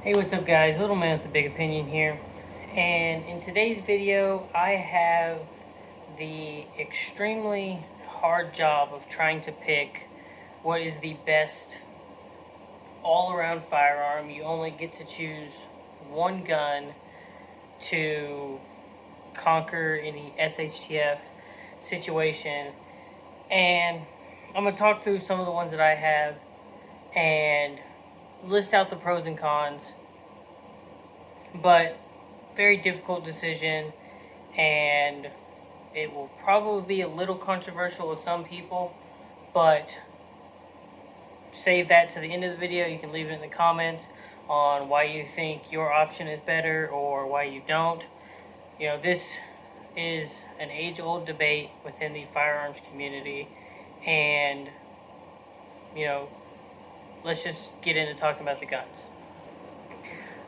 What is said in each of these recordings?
Hey, what's up guys? Little man with a big opinion here. And in today's video, I have the extremely hard job of trying to pick what is the best all-around firearm. You only get to choose one gun to conquer any SHTF situation. And I'm going to talk through some of the ones that I have and list out the pros and cons. But very difficult decision, and it will probably be a little controversial with some people, but save that to the end of the video. You can leave it in the comments on why you think your option is better or why you don't. You know, this is an age-old debate within the firearms community, and you know, let's just get into talking about the guns.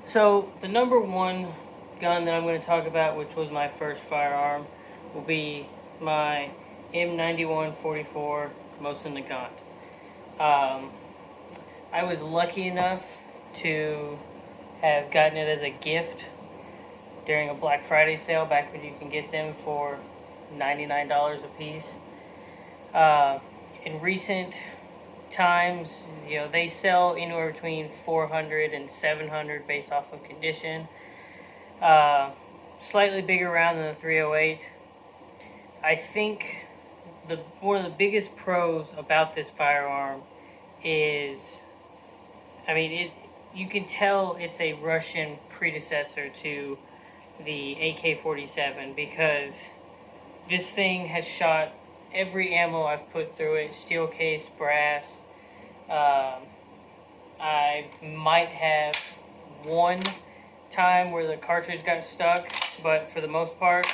So the number one gun that I'm going to talk about, which was my first firearm, will be my M9144 Mosin Nagant. I was lucky enough to have gotten it as a gift during a Black Friday sale back when you can get them for $99 a piece. In recent times, you know, they sell anywhere between $400 and $700 based off of condition. Slightly bigger round than the 308. I think one of the biggest pros about this firearm is, you can tell it's a Russian predecessor to the AK-47 because this thing has shot every ammo I've put through it, steel case, brass. I might have one time where the cartridge got stuck, but for the most part,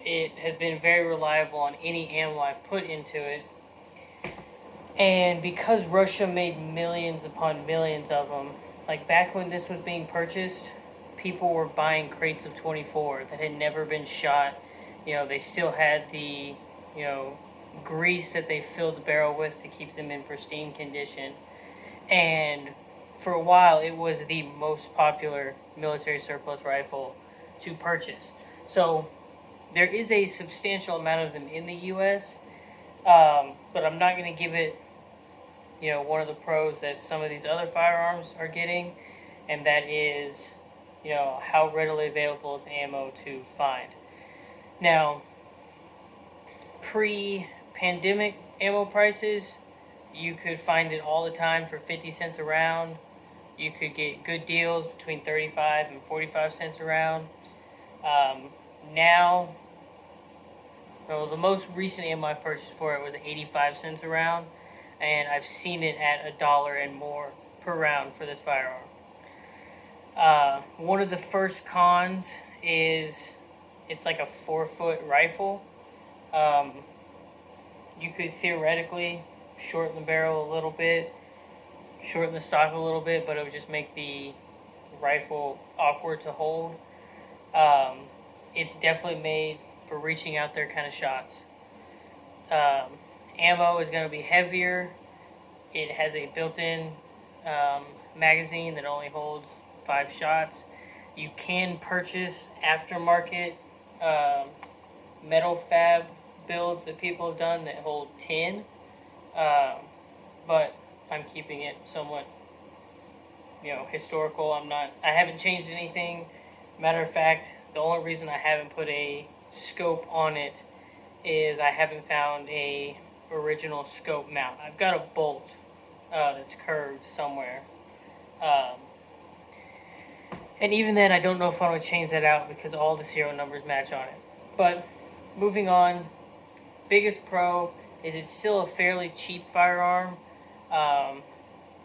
it has been very reliable on any ammo I've put into it. And because Russia made millions upon millions of them, like back when this was being purchased, people were buying crates of 24 that had never been shot. You know, they still had the, grease that they filled the barrel with to keep them in pristine condition. And for a while, it was the most popular military surplus rifle to purchase. So there is a substantial amount of them in the U.S., but I'm not going to give it, one of the pros that some of these other firearms are getting, and that is, how readily available is ammo to find. Now, pre-pandemic ammo prices, you could find it all the time for 50 cents a round. You could get good deals between 35 and 45 cents a round. Now, the most recent ammo I purchased for it was 85 cents a round, and I've seen it at $1 and more per round for this firearm. One of the first cons is it's like a 4-foot rifle. You could theoretically shorten the barrel a little bit, shorten the stock a little bit, but it would just make the rifle awkward to hold. It's definitely made for reaching out there kind of shots. Ammo is going to be heavier. It has a built-in magazine that only holds 5 shots. You can purchase aftermarket metal fab builds that people have done that hold 10, but I'm keeping it somewhat, historical. I haven't changed anything. Matter of fact, the only reason I haven't put a scope on it is I haven't found a original scope mount. I've got a bolt that's curved somewhere. And even then, I don't know if I want to change that out because all the serial numbers match on it. But moving on, biggest pro is it's still a fairly cheap firearm.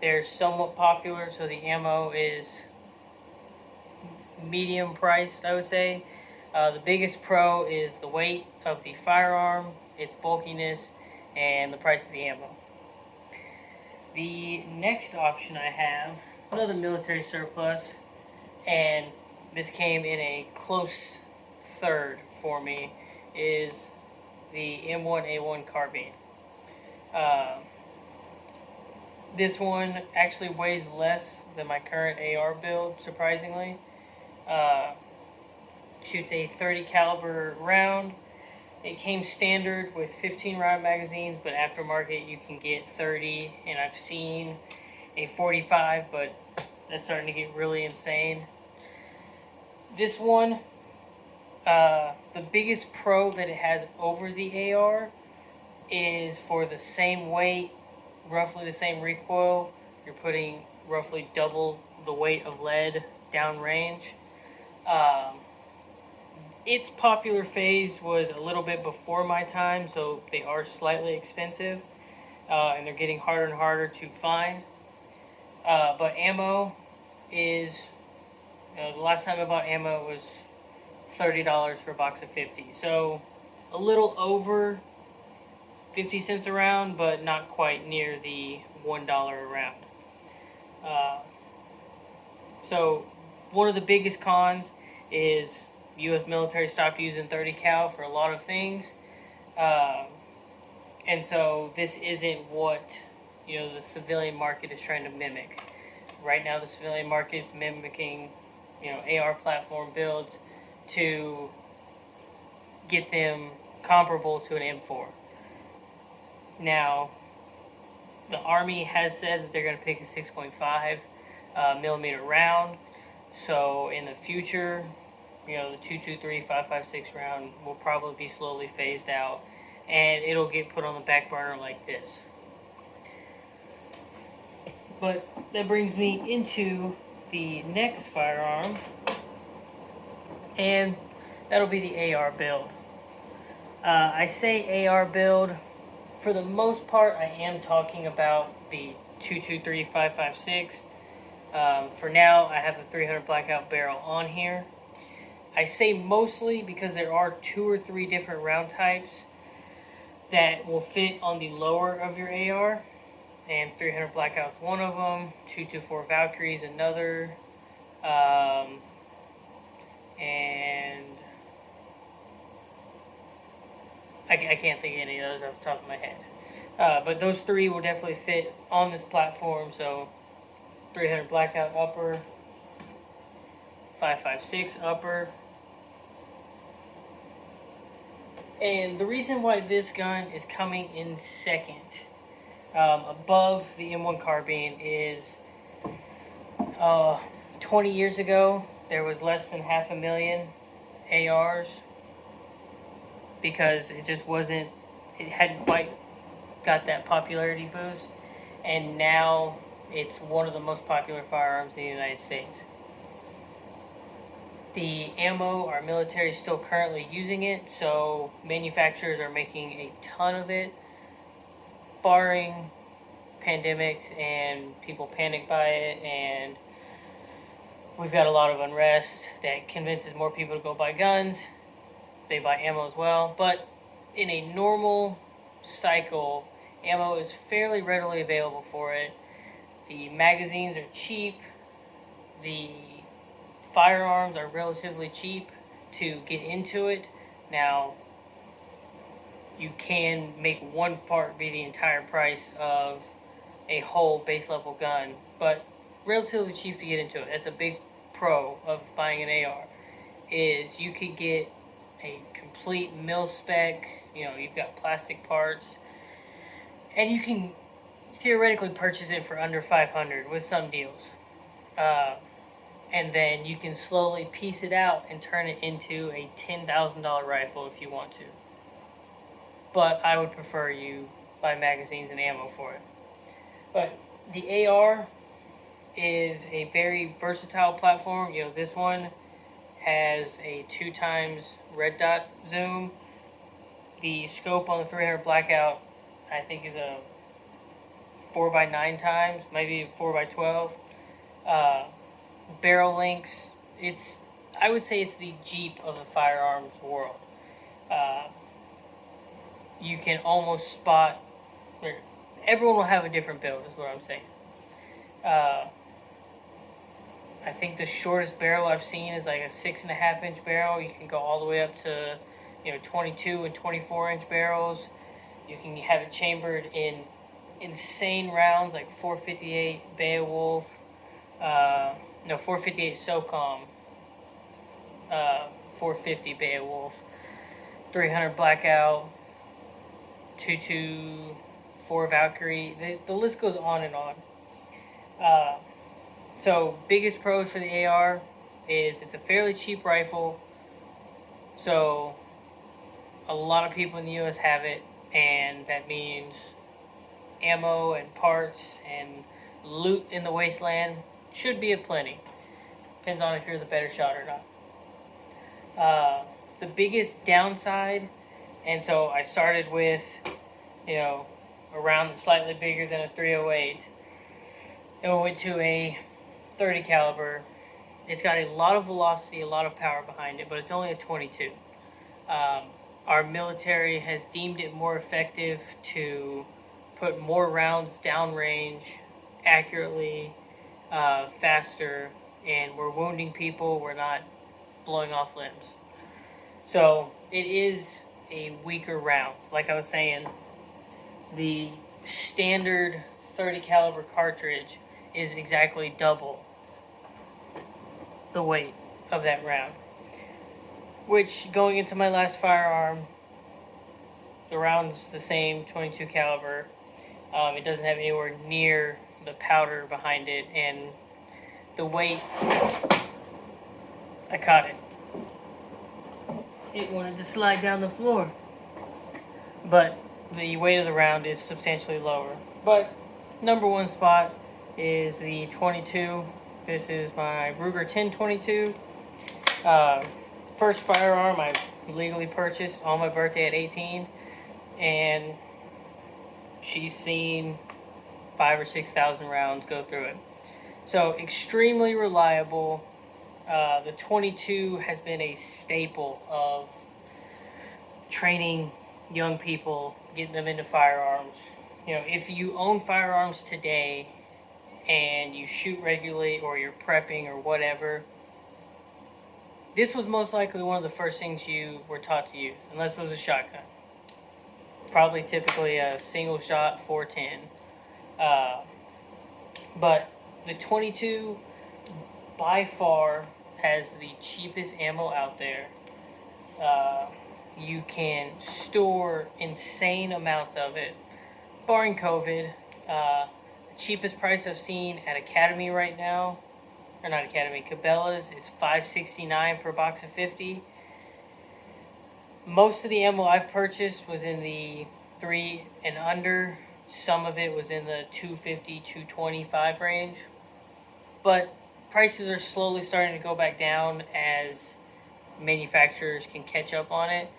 They're somewhat popular, so the ammo is medium priced, I would say. The biggest pro is the weight of the firearm, its bulkiness, and the price of the ammo. The next option I have, another military surplus, and this came in a close third for me, is the M1A1 carbine. This one actually weighs less than my current AR build, surprisingly. Uh, Shoots a 30 caliber round. It came standard with 15 round magazines, but aftermarket you can get 30, and I've seen a 45, but that's starting to get really insane. This one, the biggest pro that it has over the AR is for the same weight, roughly the same recoil, you're putting roughly double the weight of lead downrange. Its popular phase was a little bit before my time, so they are slightly expensive, and they're getting harder and harder to find. But ammo is, the last time I bought ammo was $30 for a box of 50. So a little over 50 cents a round, but not quite near the $1 a round. So one of the biggest cons is U.S. military stopped using 30 cal for a lot of things. And so this isn't what, the civilian market is trying to mimic. Right now the civilian market is mimicking, AR platform builds to get them comparable to an M4. Now, the Army has said that they're going to pick a 6.5 millimeter round. So in the future, the 223, 5.56 round will probably be slowly phased out, and it'll get put on the back burner like this. But that brings me into the next firearm, and that'll be the AR build. I say AR build, for the most part I am talking about the 223 5.56. For now I have the 300 blackout barrel on here. I say mostly because there are 2 or 3 different round types that will fit on the lower of your AR, and 300 blackout's one of them. 224 Valkyrie's another, and I can't think of any of those off the top of my head. But those 3 will definitely fit on this platform. So 300 blackout upper, 5.56 upper. And the reason why this gun is coming in second, above the M1 carbine, is 20 years ago there was less than 500,000 ARs, because it just wasn't, it hadn't quite got that popularity boost, and now it's one of the most popular firearms in the United States. The ammo, our military is still currently using it, so manufacturers are making a ton of it, barring pandemics and people panic buy it, and we've got a lot of unrest that convinces more people to go buy guns. They buy ammo as well, but in a normal cycle, ammo is fairly readily available for it. The magazines are cheap. The firearms are relatively cheap to get into it. Now, you can make one part be the entire price of a whole base level gun, but relatively cheap to get into it. That's a big pro of buying an AR, is you could get a complete mil spec, you've got plastic parts, and you can theoretically purchase it for under $500 with some deals. And then you can slowly piece it out and turn it into a $10,000 rifle if you want to. But I would prefer you buy magazines and ammo for it. But the AR is a very versatile platform. This one has a 2x red dot zoom. The scope on the 300 blackout, I think, is a 4x9 times, maybe 4x12. Barrel lengths, I would say it's the Jeep of the firearms world. You can almost spot, everyone will have a different build, is what I'm saying. I think the shortest barrel I've seen is like a 6.5 inch barrel. You can go all the way up to 22 and 24 inch barrels. You can have it chambered in insane rounds like 458 Beowulf, 458 SOCOM, 450 Beowulf, 300 Blackout, 224 Valkyrie. The list goes on and on. So biggest pros for the AR is it's a fairly cheap rifle. So a lot of people in the US have it, and that means ammo and parts and loot in the wasteland should be aplenty. Depends on if you're the better shot or not. The biggest downside, and so I started with, a round that's slightly bigger than a 308, and we went to a 30 caliber. It's got a lot of velocity, a lot of power behind it, but it's only a 22. Our military has deemed it more effective to put more rounds downrange, accurately, faster, and we're wounding people, we're not blowing off limbs. So it is a weaker round. Like I was saying, the standard 30 caliber cartridge is exactly double the weight of that round. Which, going into my last firearm, the round's the same, 22 caliber. It doesn't have anywhere near the powder behind it, and the weight, I caught it. It wanted to slide down the floor. But the weight of the round is substantially lower. But number one spot is the 22. This is my Ruger 1022. First firearm I legally purchased on my birthday at 18. And she's seen 5,000 or 6,000 rounds go through it. So extremely reliable. The 22 has been a staple of training young people, getting them into firearms. If you own firearms today and you shoot regularly or you're prepping or whatever, this was most likely one of the first things you were taught to use, unless it was a shotgun. Probably typically a single shot 410. But the 22 by far has the cheapest ammo out there. You can store insane amounts of it, barring COVID. The cheapest price I've seen at Academy right now, or not Academy, Cabela's, is $5.69 for a box of 50. Most of the ammo I've purchased was in the 3 and under. Some of it was in the $250, $225 range. But prices are slowly starting to go back down as manufacturers can catch up on it.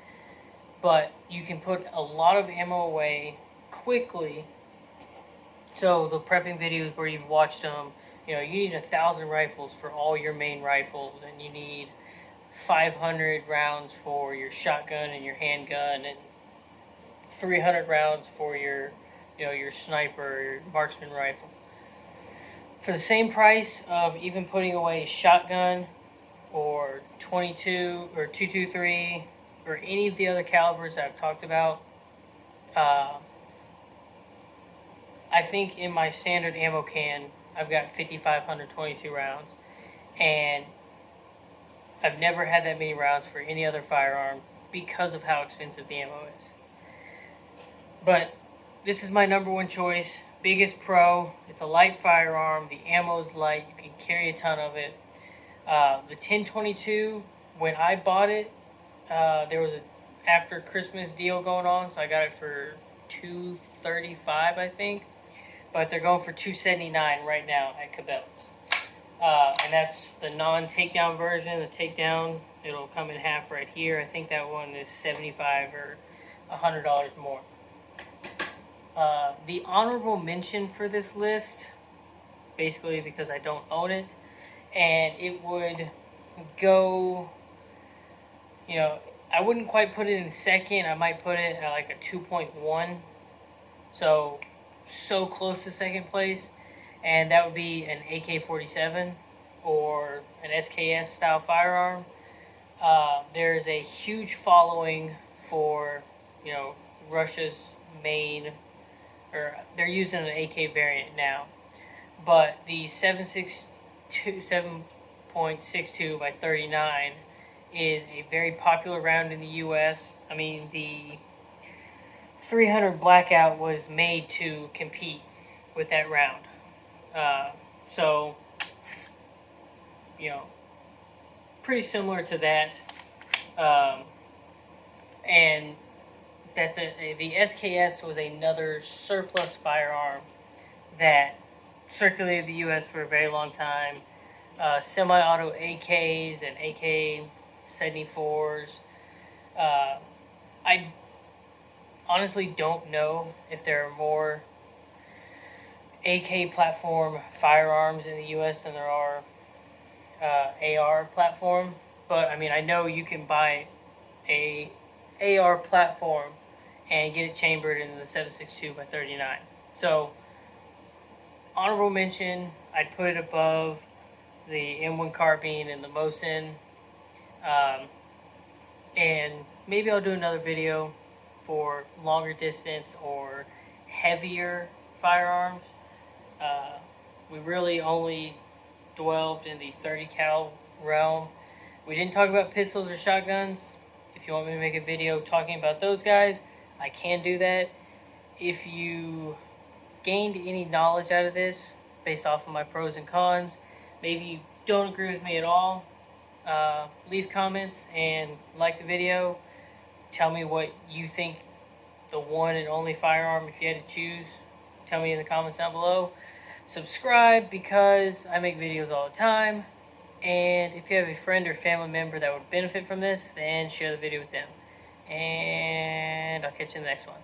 But you can put a lot of ammo away quickly. So the prepping videos where you've watched them, you need 1,000 rifles for all your main rifles, and you need 500 rounds for your shotgun and your handgun, and 300 rounds for your sniper or your marksman rifle. For the same price of even putting away a shotgun or 22 or 223 or any of the other calibers that I've talked about, I think in my standard ammo can, I've got 5,522 rounds, and I've never had that many rounds for any other firearm because of how expensive the ammo is. But this is my number one choice. Biggest pro. It's a light firearm. The ammo is light. You can carry a ton of it. The 1022, when I bought it, there was a after Christmas deal going on, so I got it for $235, I think. But they're going for $279 right now at Cabela's. And that's the non-takedown version. The takedown, it'll come in half right here. I think that one is $75 or $100 more. The honorable mention for this list, basically because I don't own it, and it would go, I wouldn't quite put it in second. I might put it at like a 2.1. So close to second place. And that would be an AK-47 or an SKS style firearm. There's a huge following for, Russia's main or they're using an AK variant now. But the 7.62 by 39 is a very popular round in the U.S. I mean, the 300 Blackout was made to compete with that round. So, pretty similar to that. And that the SKS was another surplus firearm that circulated the U.S. for a very long time. Semi-auto AKs and AK-74s. I honestly don't know if there are more AK platform firearms in the U.S. than there are AR platform. But, I mean, I know you can buy a AR platform and get it chambered in the 7.62 by 39. So, honorable mention, I'd put it above the M1 carbine and the Mosin. And maybe I'll do another video for longer distance or heavier firearms. We really only dwelled in the 30 cal realm. We didn't talk about pistols or shotguns. If you want me to make a video talking about those guys, I can do that. If you gained any knowledge out of this based off of my pros and cons, maybe you don't agree with me at all, leave comments and like the video. Tell me what you think the one and only firearm, if you had to choose. Tell me in the comments down below. Subscribe because I make videos all the time. And if you have a friend or family member that would benefit from this, then share the video with them. And I'll catch you in the next one.